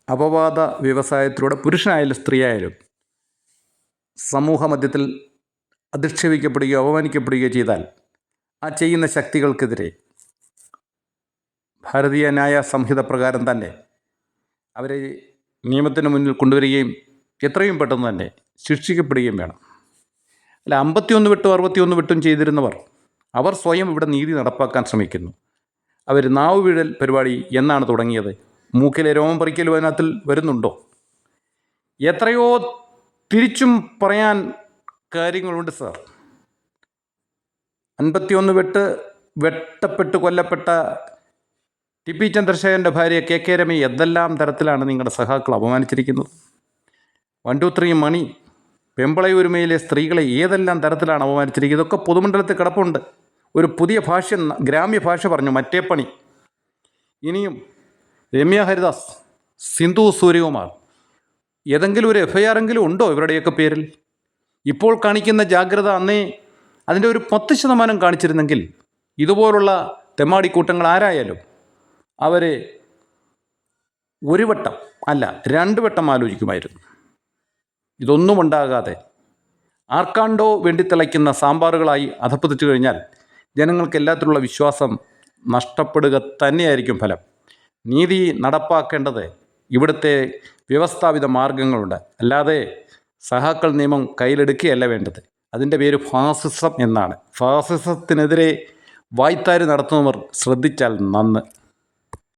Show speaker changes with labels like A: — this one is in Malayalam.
A: അപവാദ വ്യവസായത്തിലൂടെ പുരുഷനായാലും സ്ത്രീയായാലും സമൂഹ മധ്യത്തിൽ അധിക്ഷേപിക്കപ്പെടുകയോ അവമാനിക്കപ്പെടുകയോ ചെയ്താൽ ആ ചെയ്യുന്ന ശക്തികൾക്കെതിരെ ഭാരതീയ ന്യായ സംഹിത പ്രകാരം തന്നെ അവരെ നിയമത്തിന് മുന്നിൽ കൊണ്ടുവരികയും എത്രയും പെട്ടെന്ന് തന്നെ ശിക്ഷിക്കപ്പെടുകയും വേണം. അല്ല, 51 വെട്ടും 61 വെട്ടും ചെയ്തിരുന്നവർ അവർ സ്വയം ഇവിടെ നീതി നടപ്പാക്കാൻ ശ്രമിക്കുന്നു. അവർ നാവ് വീഴൽ പരിപാടി എന്നാണ് തുടങ്ങിയത്? മൂക്കിലെ രോമം പറിക്കലും അതിനകത്തിൽ വരുന്നുണ്ടോ? എത്രയോ തിരിച്ചും പറയാൻ കാര്യങ്ങളുണ്ട് സാർ. 51 വെട്ടപ്പെട്ട് കൊല്ലപ്പെട്ട ടി പി ചന്ദ്രശേഖരൻ്റെ ഭാര്യ KK രമയെ എന്തെല്ലാം തരത്തിലാണ് നിങ്ങളുടെ സഹാക്കൾ അപമാനിച്ചിരിക്കുന്നത്? 1, 2, 3 മണി, പെമ്പളയൂരുമയിലെ സ്ത്രീകളെ ഏതെല്ലാം തരത്തിലാണ് അപമാനിച്ചിരിക്കുന്നത്? ഇതൊക്കെ പൊതുമണ്ഡലത്തിൽ കിടപ്പുണ്ട്. ഒരു പുതിയ ഭാഷ, ഗ്രാമ്യ ഭാഷ പറഞ്ഞു, മറ്റേ പണി. ഇനിയും രമ്യ ഹരിദാസ്, സിന്ധു സൂര്യകുമാർ, ഏതെങ്കിലും ഒരു FIR എങ്കിലും ഉണ്ടോ ഇവരുടെയൊക്കെ പേരിൽ? ഇപ്പോൾ കാണിക്കുന്ന ജാഗ്രത അന്നേ അതിൻ്റെ ഒരു 10% കാണിച്ചിരുന്നെങ്കിൽ ഇതുപോലുള്ള തെമ്മാടിക്കൂട്ടങ്ങൾ ആരായാലും അവരെ ഒരു വട്ടം അല്ല 2 വട്ടം ആലോചിക്കുമായിരുന്നു. ഇതൊന്നും ഉണ്ടാകാതെ ആർക്കാണ്ടോ വേണ്ടി തിളയ്ക്കുന്ന സാമ്പാറുകളായി അധപ്പതിച്ചു കഴിഞ്ഞാൽ ജനങ്ങൾക്ക് എല്ലാത്തിലുള്ള വിശ്വാസം നഷ്ടപ്പെടുക തന്നെയായിരിക്കും ഫലം. നീതി നടപ്പാക്കേണ്ടത് ഇവിടുത്തെ വ്യവസ്ഥാപിത മാർഗങ്ങളുണ്ട്. അല്ലാതെ സഹാക്കൾ നിയമം കയ്യിലെടുക്കുകയല്ല വേണ്ടത്. അതിൻ്റെ പേര് ഫാസിസം എന്നാണ്. ഫാസിസത്തിനെതിരെ വായ്ത്താരി നടത്തുന്നവർ ശ്രദ്ധിച്ചാൽ നന്ന്.